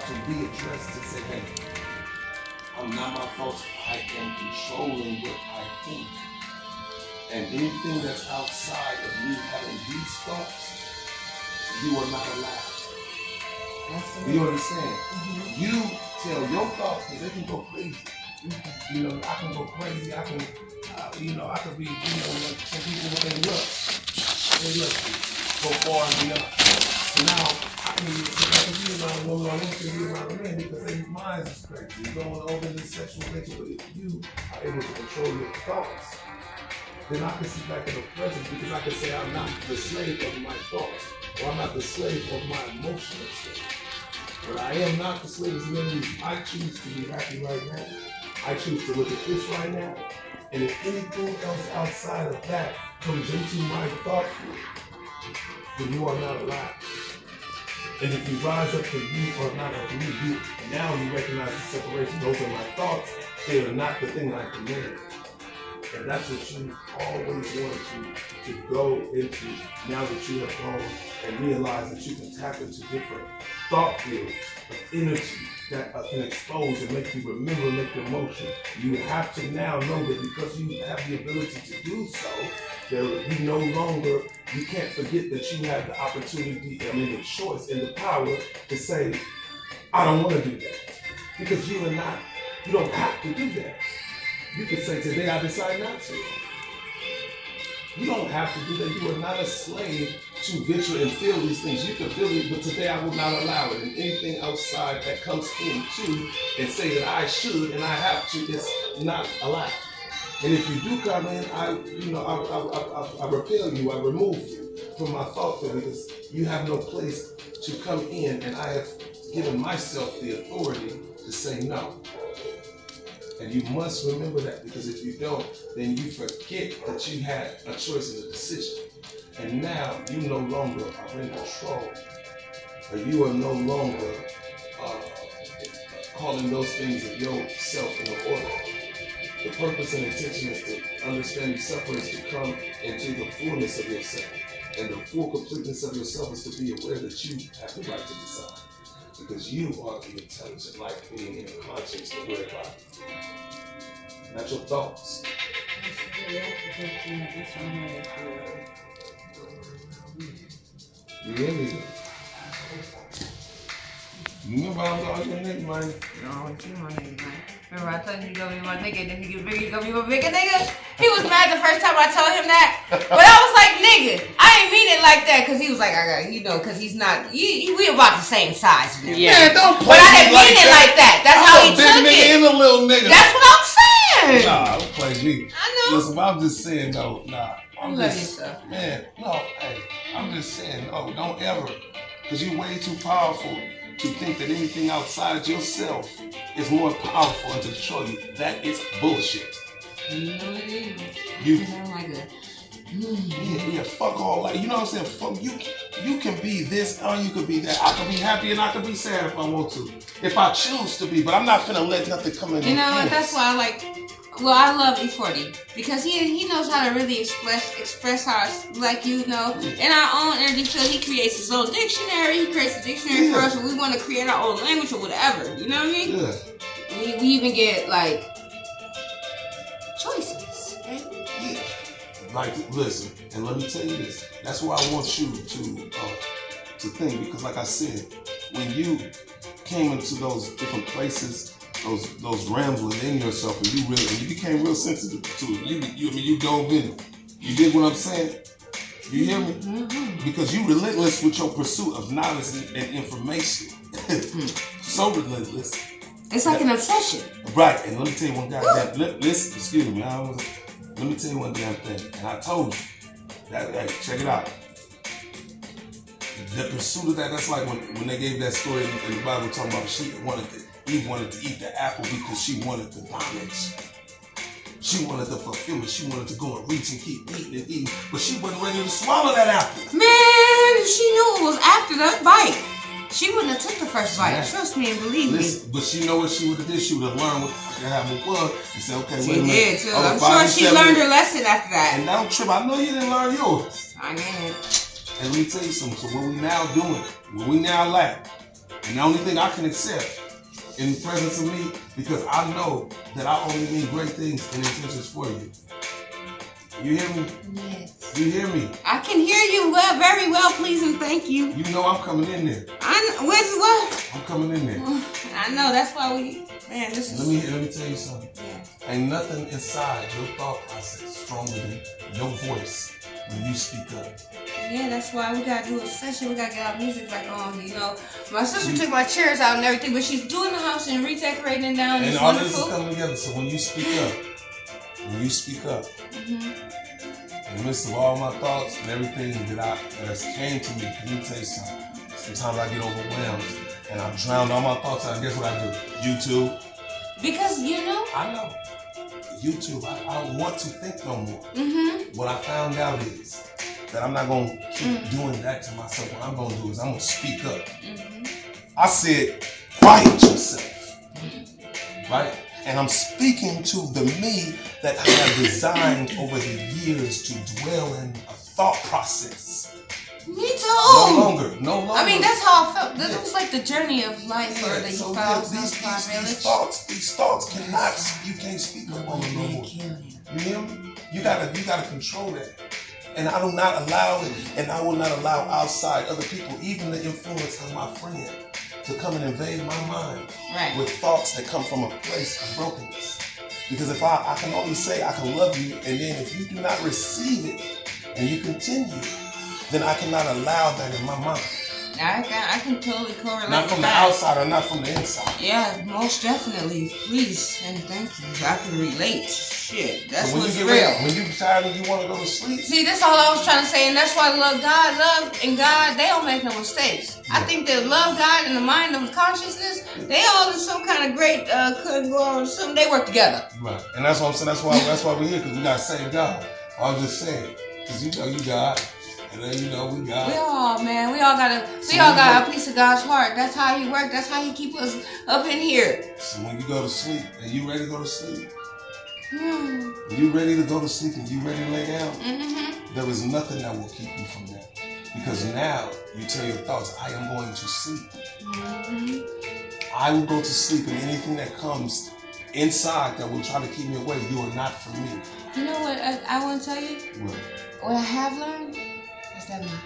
to be addressed to say, hey, I'm not my thoughts. I am controlling what I think. And anything that's outside of me having these thoughts, you are not allowed. Absolutely. You understand? Mm-hmm. You tell your thoughts that they can go crazy. Mm-hmm. You know, I can go crazy. I can, I could be, like some people when they look go far and beyond. So now I can be around a woman, I want to be around a man because their minds is crazy. You're going over this sexual nature, but if you are able to control your thoughts, then I can sit back in the present because I can say I'm not the slave of my thoughts, or I'm not the slave of my emotional state. But I am not the slave of memories. I choose to be happy right now. I choose to look at this right now. And if anything else outside of that comes into my thought, then you are not allowed. And if you rise up to you or not of me, now you recognize the separation. Those are my thoughts. They are not the thing I committed. And that's what you always wanted to go into now that you have gone and realized that you can tap into different thought fields of energy that can expose and make you remember, make your motion. You have to now know that because you have the ability to do so, that you can't forget that you have the opportunity, the choice and the power to say, I don't want to do that. Because you don't have to do that. You can say, today I decide not to. You don't have to do that. You are not a slave to venture and feel these things. You can feel it, but today I will not allow it. And anything outside that comes in too and say that I should and I have to, it's not allowed. And if you do come in, I repel you, I remove you from my thought field because you have no place to come in, and I have given myself the authority to say no. And you must remember that, because if you don't, then you forget that you had a choice and a decision. And now you no longer are in control. Or you are no longer calling those things of yourself in order. The purpose and intention is to understand yourself is to come into the fullness of yourself. And the full completeness of yourself is to be aware that you have the right to decide. Because you are the intelligent life being in a conscious aware body. Not your thoughts. You hear me? You remember I was always your nigga, man? No, you my nigga, man. Remember I told you you gonna be my nigga, and then he get bigger, you gonna be my bigger nigga? He was mad the first time I told him that. But I was like, nigga, I ain't mean it like that, because he was like, I got, because he's not, we about the same size. Yeah, don't play But I didn't mean it like that. That's how he took it. And a little nigga. That's what I'm saying. Nah, don't play me. I know. Listen, I'm just saying, though, nah. I love yourself. Man, no, hey, I'm just saying, no, don't ever, because you're way too powerful to think that anything outside yourself is more powerful and to show you. That is bullshit. You know it is. You don't like that. Yeah, fuck all that. You know what I'm saying? Fuck you can be this or you could be that. I could be happy and I could be sad if I want to. If I choose to be, but I'm not gonna let nothing come in. You know what? That's why I love E40 because he knows how to really express how, like, and our own energy field. He creates his own dictionary. He creates a dictionary for us, and we want to create our own language or whatever. You know what I mean? Yeah. We even get like choices. Right? Yeah. Like, listen, and let me tell you this. That's why I want you to think, because like I said, when you came into those different places, those realms within yourself, and you became real sensitive to it. You dove in it. You dig what I'm saying? You hear me? Mm-hmm. Because you relentless with your pursuit of knowledge and information. So relentless. It's like an obsession. Right. And let me tell you one goddamn. Listen, excuse me. Let me tell you one damn thing. And I told you that. Hey, check it out. The pursuit of that's like when they gave that story in the Bible talking about Eve wanted to eat the apple because she wanted the knowledge. She wanted the fulfillment. She wanted to go and reach and keep eating and eating, but she wasn't ready to swallow that apple. Man, she knew it was after that bite. She wouldn't have took the first bite. Yeah. Trust me and believe me. But she know what she would have did. She would have learned what the fucking apple was and said, okay, she wait a minute. Did too. I'm sure she learned her lesson after that. And don't trip. I know you didn't learn yours. I did. And let me tell you something. So what we now doing, what we now lack, And the only thing I can accept in the presence of me, because I know that I only mean great things and intentions for you. You hear me? Yes. You hear me? I can hear you well, very well, please and thank you. You know I'm coming in there. With what? I'm coming in there. I know, that's why this is... Let me tell you something. Yeah. Ain't nothing inside your thought process stronger than your voice when you speak up. Yeah, that's why we gotta do a session. We gotta get our music back on, My sister took my chairs out and everything, but she's doing the house and redecorating it down. And it's all wonderful. this is coming together. So when you speak up, in the midst of all my thoughts and everything that has came to me, let me tell you something. Sometimes I get overwhelmed and I drown all my thoughts out. And guess what I do? YouTube. Because I know. YouTube. I don't want to think no more. What I found out is that I'm not going to keep doing that to myself. What I'm going to do is I'm going to speak up. I said, quiet yourself. Right? And I'm speaking to the me that I have designed over the years to dwell in a thought process. Me too. No longer. I mean, that's how I felt. This was like the journey of life, or that you so found these thoughts you can't speak no more. You hear me? You gotta control that. And I do not allow it, and I will not allow outside other people, even the influence of my friend, to come and invade my mind with thoughts that come from a place of brokenness. Because if I can only say I can love you, and then if you do not receive it and you continue, then I cannot allow that in my mind. I can totally correlate. Not from the outside or not from the inside. Yeah, most definitely. Please and thank you. I can relate. Shit, that's so what's real. When you're tired and you want to go to sleep. See, that's all I was trying to say, and that's why love, and God, they don't make no mistakes. Yeah. I think that love, God, and the mind of consciousness, they all in some kind of great couldn't go on something. They work together. Right, and that's what I'm saying. That's why we're here, because we got to save God. I was just saying, because you God. And then we got. We all got a piece of God's heart. That's how He works. That's how He keep us up in here. So when you go to sleep and you ready to go to sleep, when you ready to go to sleep and you ready to lay down, there is nothing that will keep you from that. Because now you tell your thoughts, I am going to sleep. I will go to sleep, and anything that comes inside that will try to keep me away, you are not for me. You know what I want to tell you? What I have learned?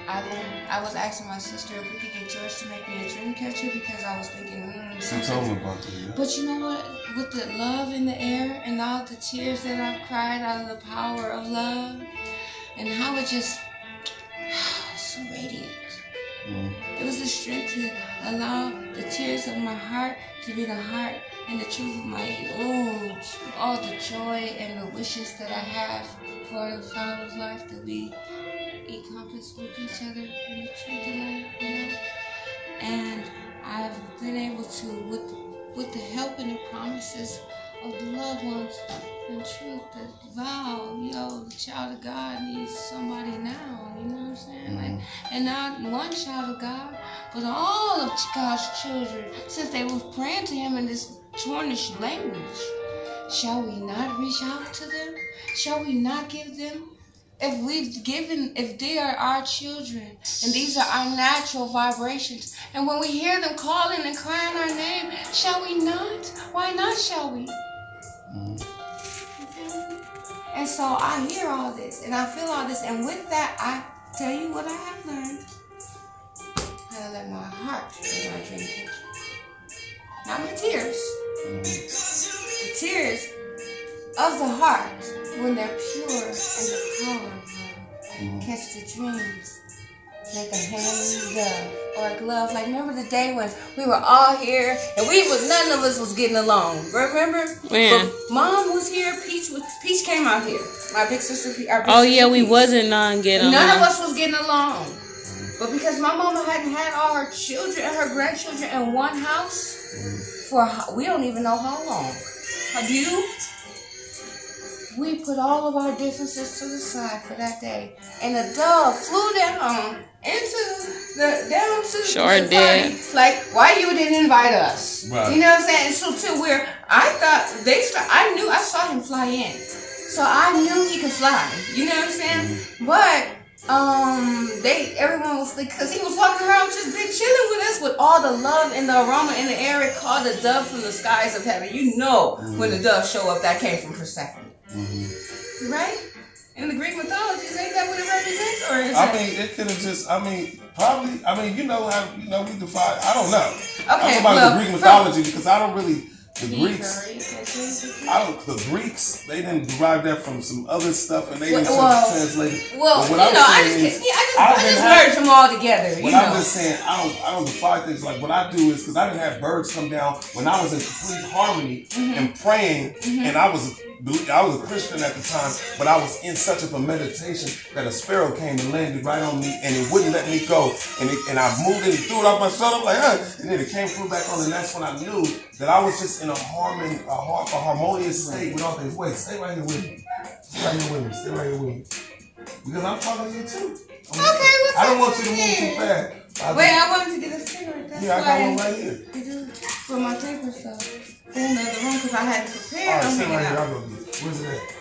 I was asking my sister if we could get George to make me a dream catcher, because I was thinking, She told me about that, yeah. But you know what? With the love in the air and all the tears that I've cried out of the power of love, and how it just so radiant. It was the strength to allow the tears of my heart to be the heart and the truth of my all the joy and the wishes that I have for the Father's life to be encompassed with each other in the truth of life, And I've been able to, with the help and the promises of the loved ones and truth, that vow, the child of God needs somebody now, you know what I'm saying? And not one child of God, but all of God's children, since they were praying to Him in this Tornish language. Shall we not reach out to them? Shall we not give them? If they are our children, and these are our natural vibrations, and when we hear them calling and crying our name, shall we not? Why not shall we? And so I hear all this, and I feel all this, and with that, I tell you what I have learned. How to let my heart be my dream catcher. Not my tears. The tears of the heart, when they're pure and the power of love, catch the dreams like a hand in glove, or a glove. Like, remember the day when we were all here and none of us was getting along. Remember? Yeah. But Mom was here. Peach came out here. My big sister. We wasn't getting along. None of us was getting along. But because my mama hadn't had all her children and her grandchildren in one house for we don't even know how long. Have you? We put all of our differences to the side for that day, and a dove flew down the party. Like, why you didn't invite us? Right. You know what I'm saying? So I saw him fly in, so I knew he could fly. You know what I'm saying? But everyone was because he was walking around just been chilling with us with all the love and the aroma in the air. It called the dove from the skies of heaven. You know, when the doves show up, that came from Persephone, right? In the Greek mythologies, ain't that what it represents? Or is it could have just. Probably. You know how we define. I don't know. Okay, I'm about the Greek mythology because I don't really. The Greeks, the Greeks, they didn't derive that from some other stuff, and they didn't translate it. Well, I just merged them all together. I'm just saying, I don't defy things. Like what I do is because I didn't have birds come down when I was in complete harmony and praying, and I was a Christian at the time, but I was in such of a meditation that a sparrow came and landed right on me, and it wouldn't let me go, and I moved it and threw it off my shoulder, like, and then it came through back on, and that's when I knew that I was just in a harmonious state with all things. Wait, stay right here with me. Stay right here with me. Because I'm talking to you too. Okay, I don't want you to move too fast. Wait, I wanted to get a cigarette. That's I got one right here. You do? For my paper stuff. In the other room because I had to prepare. All right, sit right here. I'll go get it. Where's it at?